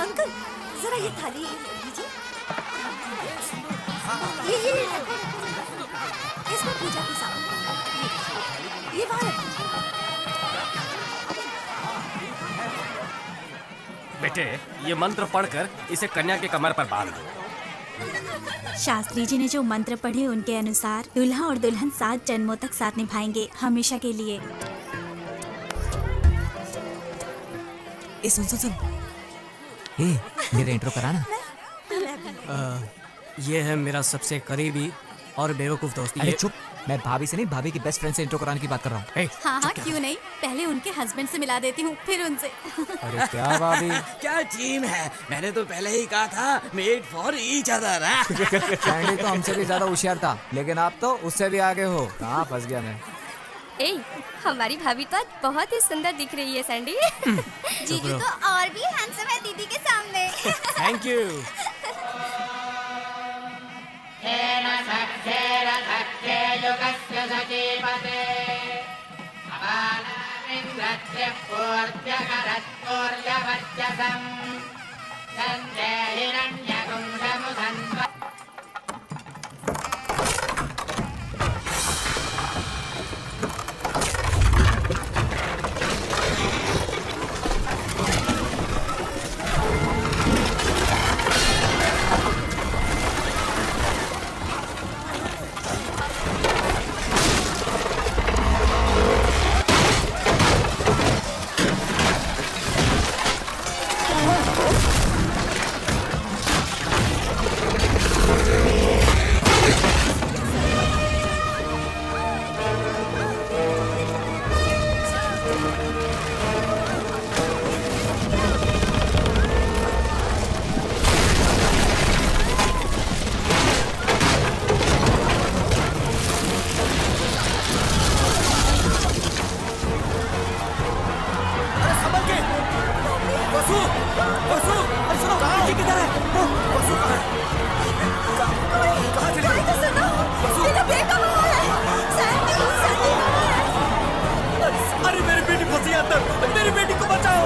Uncle जरा ये थाली दीजिए। ये इसमें पूजा की सामग्री, ये वहाँ रख दीजिए। बेटे, ये मंत्र पढ़कर इसे कन्या के कमर पर बांध दो। शास्त्री जी ने जो मंत्र पढ़े उनके अनुसार दूल्हा और दुल्हन 7 जन्मों तक साथ निभाएंगे, हमेशा के लिए। सुन मेरा इंट्रो कराना। ये है मेरा सबसे करीबी और बेवकूफ दोस्त। अरे चुप, मैं भाभी से नहीं, भाभी की बेस्ट फ्रेंड से इंट्रो कराने की बात कर रहा हूँ। हाँ, क्यों नहीं, पहले उनके हस्बैंड से मिला देती हूँ, फिर उनसे। अरे क्या भाभी, क्या टीम है, मैंने तो पहले ही कहा था, made for each other. Sandy तो हमसे भी ज्यादा होशियार था, लेकिन आप तो उससे भी आगे हो। कहाँ फंस गया मैं। हमारी भाभी तो आज बहुत ही सुंदर दिख रही है सैंडी। जीजू तो और भी हैंडसम है दीदी के सामने। Thank you. अरे मेरी बेटी फंसी अंदर, मेरी बेटी को बचाओ।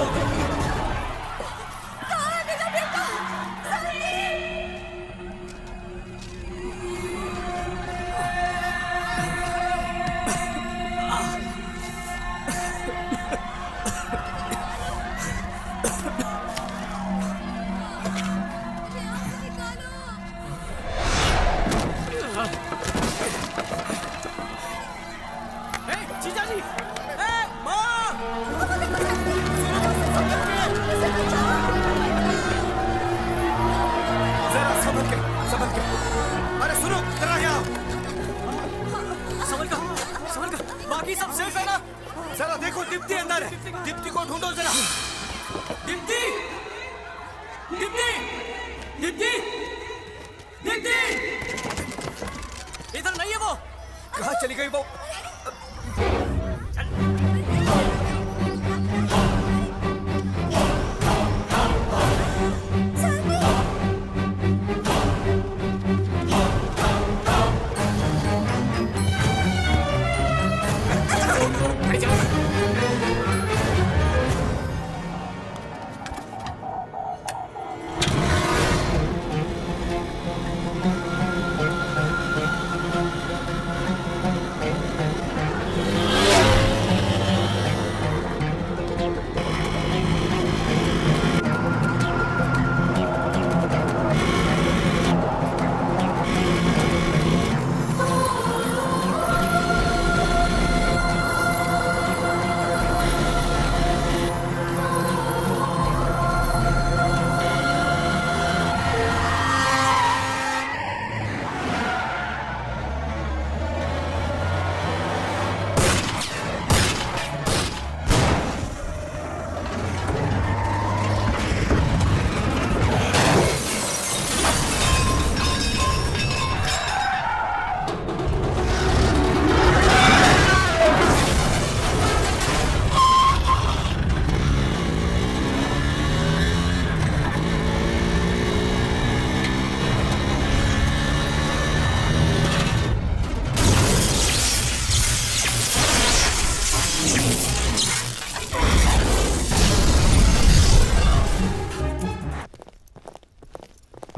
बाकी सब सेफ है ना? जरा देखो, दीप्ति अंदर है। दीप्ति को ढूंढो जरा। दीप्ति, दीप्ति, दीप्ति, दीप्ति, इधर नहीं है वो। कहाँ चली गई वो?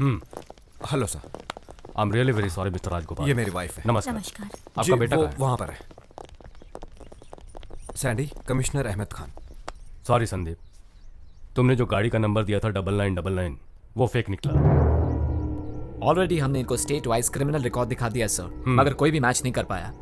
Hello sir, I am really very sorry mister Rajagopal. ये मेरी वाइफ है। नमस्कार। नमस्कार। आपका बेटा वो कहाँ है? वहाँ पर है। Sandy, commissioner Ahmed Khan. Sorry Sandeep, तुमने जो गाड़ी का नंबर दिया था 9999 वो फेक निकला। ऑलरेडी हमने इनको स्टेट वाइज क्रिमिनल रिकॉर्ड दिखा दिया सर, मगर कोई भी मैच नहीं कर पाया।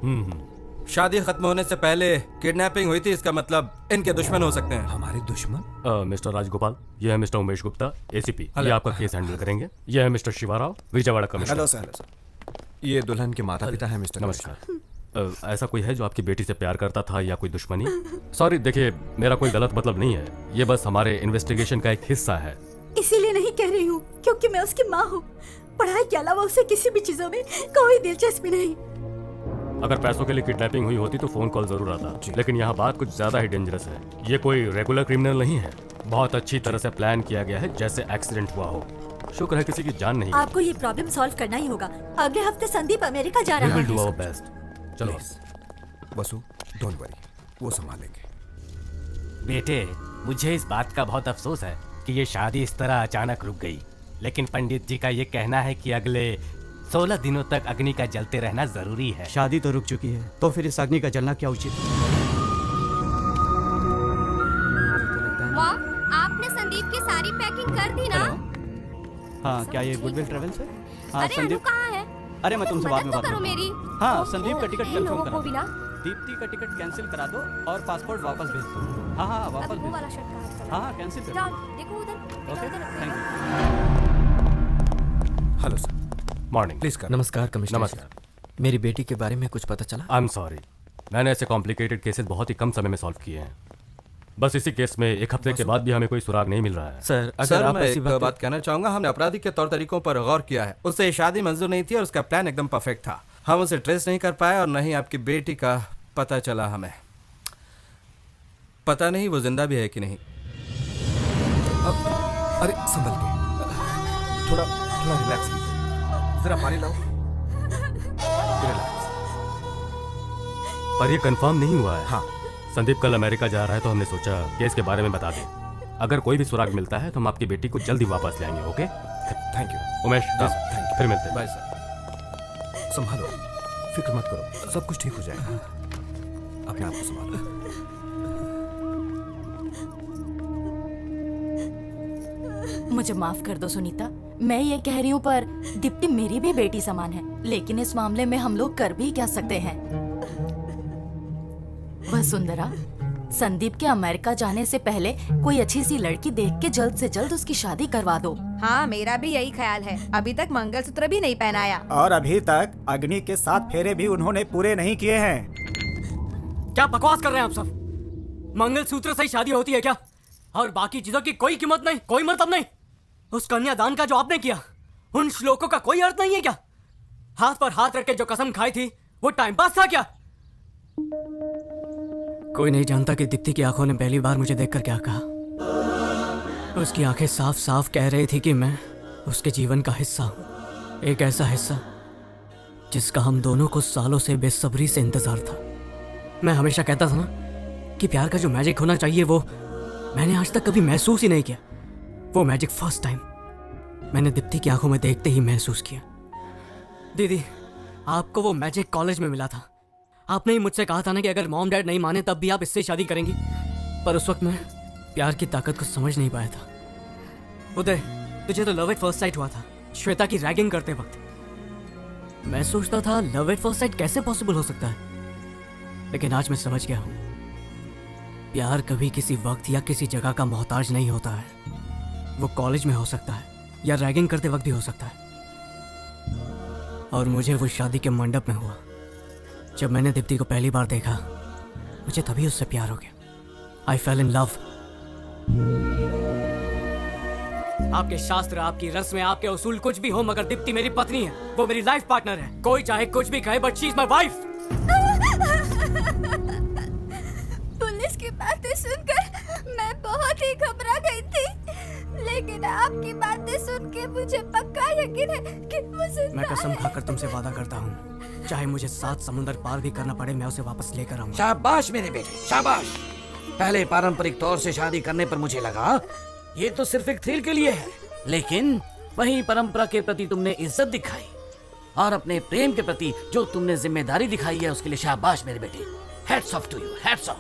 शादी खत्म होने से पहले किडनैपिंग हुई थी, इसका मतलब इनके दुश्मन हो सकते हैं। हमारे दुश्मन? मिस्टर राजगोपाल, ये है मिस्टर उमेश गुप्ता, एसीपी। ये आपका केस हैंडल करेंगे। ये है mister Shivarao, Vijayawada commissioner. Hello sir. ये दुल्हन के माता पिता है मिस्टर। नमस्कार। ऐसा कोई है जो आपकी बेटी से प्यार करता था या कोई दुश्मनी? सॉरी, देखिए मेरा कोई गलत मतलब नहीं है, ये बस हमारे इन्वेस्टिगेशन का एक हिस्सा है। इसीलिए नहीं कह रही हूँ क्योंकि मैं उसकी माँ हूँ। पढ़ाई के अलावा उसे किसी भी चीजों में कोई दिलचस्पी नहीं। अगर पैसों के लिए किडनैपिंग हुई होती तो फोन कॉल जरूर आता, लेकिन यहाँ बात कुछ ज्यादा ही डेंजरस है। ये कोई रेगुलर क्रिमिनल नहीं है, बहुत अच्छी तरह से प्लान किया गया है, जैसे एक्सीडेंट हुआ हो। शुक्र है किसी की जान नहीं। आपको ये प्रॉब्लम सॉल्व करना ही होगा। अगले हफ्ते संदीप अमेरिका जा We रहा will do है। our best। चलो। वसु, डोंट वरी, वो संभालेंगे। बेटे, मुझे इस बात का बहुत अफसोस है कि ये शादी इस तरह अचानक रुक गई, लेकिन पंडित जी का ये कहना है कि अगले 16 दिनों तक अग्नि का जलते रहना जरूरी है। शादी तो रुक चुकी है, तो फिर इस अग्नि का जलना क्या उचित है? माँ, आपने संदीप की सारी पैकिंग कर दी ना? हाँ, क्या ये गुडविल ट्रेवल्स है? हाँ, अरे अनु कहाँ है? अरे मैं तुमसे बाद में मदद बात तो करो करूंगा। मेरी। हाँ, संदीप का टिकट इन कंफर्म लोगों करा को दो। भी ना। दीप्ति का टिकट कैंसिल करा दो और पासपोर्ट वापस भेज दो। हाँ हाँ, वापस अब वो भेज वाला शर्ट कहाँ है? दो। हाँ, कैंसिल कर जाओ, दो। देखो उधर। ओके, उधर, thank you. Hello sir, morning. Please कर। नमस्कार कमिश्नर। नमस्कार। मेरी बेटी के बारे में कुछ पता चला? आई एम सॉरी, मैंने ऐसे कॉम्प्लिकेटेड केसेस बहुत ही कम समय में सॉल्व किए हैं। बस इसी केस में 1 हफ्ते के बाद भी हमें कोई सुराग नहीं मिल रहा है। सर, अगर सर, आप मैं ऐसी एक बात कहना चाहूंगा। हमने अपराधी के तौर तरीकों पर गौर किया है। उससे शादी मंजूर नहीं थी और उसका प्लान एकदम परफेक्ट था। हम उसे ट्रेस नहीं कर पाए और न ही आपकी बेटी का पता चला हमें। पता नहीं वो जिंदा भी है कि नहीं। अरे संभल के, थोड़ा थोड़ा रिलैक्स कीजिए। जरा पानी लाओ। रिलैक्स। पर ये कंफर्म नहीं हुआ है। हाँ। संदीप कल अमेरिका जा रहा है, तो हमने सोचा केस के बारे में बता दें। अगर कोई भी सुराग मिलता है तो हम आपकी बेटी को जल्दी वापस ले आएंगे। Okay? Thank you Umesh, thank you. फिर मिलते हैं। Bye sir. संभालो, फिक्र मत करो, सब कुछ ठीक हो जाएगा। अपने आप को संभालो। मुझे माफ कर दो सुनीता, मैं ये कह रही हूँ पर दीप्ति मेरी भी बेटी समान है, लेकिन इस मामले में हम लोग कर भी क्या सकते हैं। वसुंधरा, संदीप के अमेरिका जाने से पहले कोई अच्छी सी लड़की देख के जल्द से जल्द उसकी शादी करवा दो। हाँ, मेरा भी यही ख्याल है। अभी तक मंगलसूत्र भी नहीं पहनाया। और अभी तक अग्नि के 7 फेरे भी उन्होंने पूरे नहीं किए हैं। क्या बकवास कर रहे हैं आप सब? मंगलसूत्र से ही शादी होती है क्या? और बाकी चीजों की कोई कीमत नहीं, कोई मतलब नहीं? उस कन्यादान का जो आपने किया, उन श्लोकों का कोई अर्थ नहीं है क्या? हाथ पर हाथ रख के जो कसम खाई थी वो टाइम पास था क्या? कोई नहीं जानता कि दीप्ति की आंखों ने पहली बार मुझे देखकर क्या कहा। उसकी आंखें साफ साफ कह रही थी कि मैं उसके जीवन का हिस्सा हूं, एक ऐसा हिस्सा जिसका हम दोनों को सालों से बेसब्री से इंतजार था। मैं हमेशा कहता था ना कि प्यार का जो मैजिक होना चाहिए वो मैंने आज तक कभी महसूस ही नहीं किया। वो मैजिक फर्स्ट टाइम मैंने दीप्ति की आंखों में देखते ही महसूस किया। दीदी, आपको वो मैजिक कॉलेज में मिला था। आपने ही मुझसे कहा था ना कि अगर मॉम डैड नहीं माने तब भी आप इससे शादी करेंगी, पर उस वक्त मैं प्यार की ताकत को समझ नहीं पाया था। उदय, तुझे तो लव एट फर्स्ट साइट हुआ था श्वेता की रैगिंग करते वक्त। मैं सोचता था लव एट फर्स्ट साइट कैसे पॉसिबल हो सकता है, लेकिन आज मैं समझ गया हूं प्यार कभी किसी वक्त या किसी जगह का मोहताज नहीं होता है। वो कॉलेज में हो सकता है या रैगिंग करते वक्त भी हो सकता है। और मुझे वो शादी के मंडप में हुआ। जब मैंने दीप्ति को पहली बार देखा मुझे तभी उससे प्यार हो गया। आई फेल इन लव। आपके शास्त्र, आपकी रस्में, आपके उसूल कुछ भी हो, मगर दीप्ति मेरी पत्नी है, वो मेरी लाइफ पार्टनर है। कोई चाहे कुछ भी कहे, but she is my wife. Police की बातें सुनकर मैं बहुत ही घबरा गई थी, लेकिन आपकी बातें सुन के मुझे पक्का यकीन है कि वो जिंदा मैं कसम है। खाकर तुमसे वादा करता हूँ, चाहे मुझे 7 समुंदर पार भी करना पड़े, मैं उसे वापस लेकर आऊंगा। शाबाश मेरे बेटे, शाबाश। पहले पारंपरिक तौर से शादी करने पर मुझे लगा ये तो सिर्फ एक थ्रिल के लिए है, लेकिन वहीं परंपरा के प्रति तुमने इज्जत दिखाई और अपने प्रेम के प्रति जो तुमने जिम्मेदारी दिखाई है उसके लिए शाबाश मेरे बेटे। Hats off to you, hats off.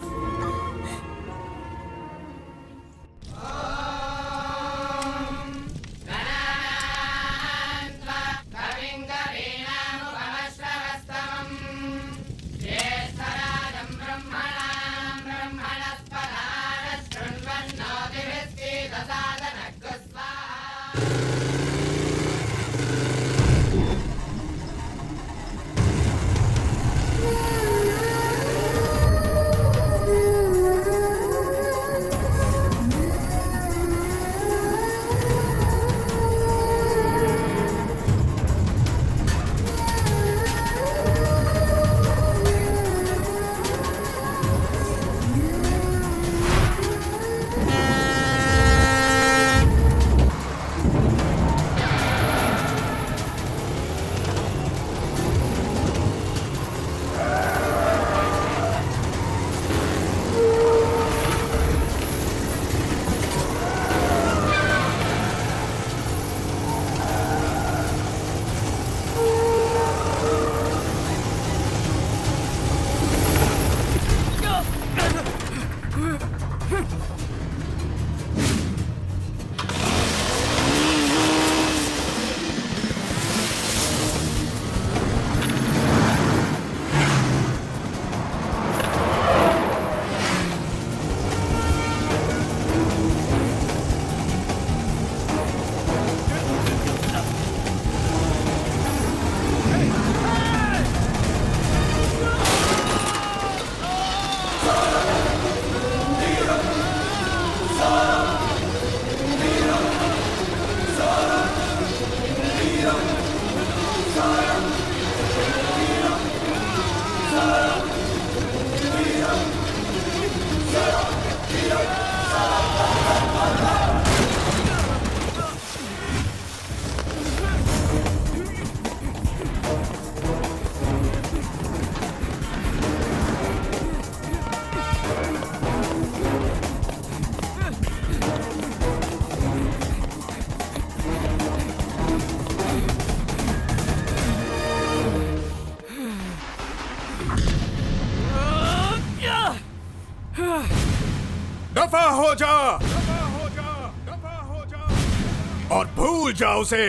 दफा हो जा, और भूल जा उसे।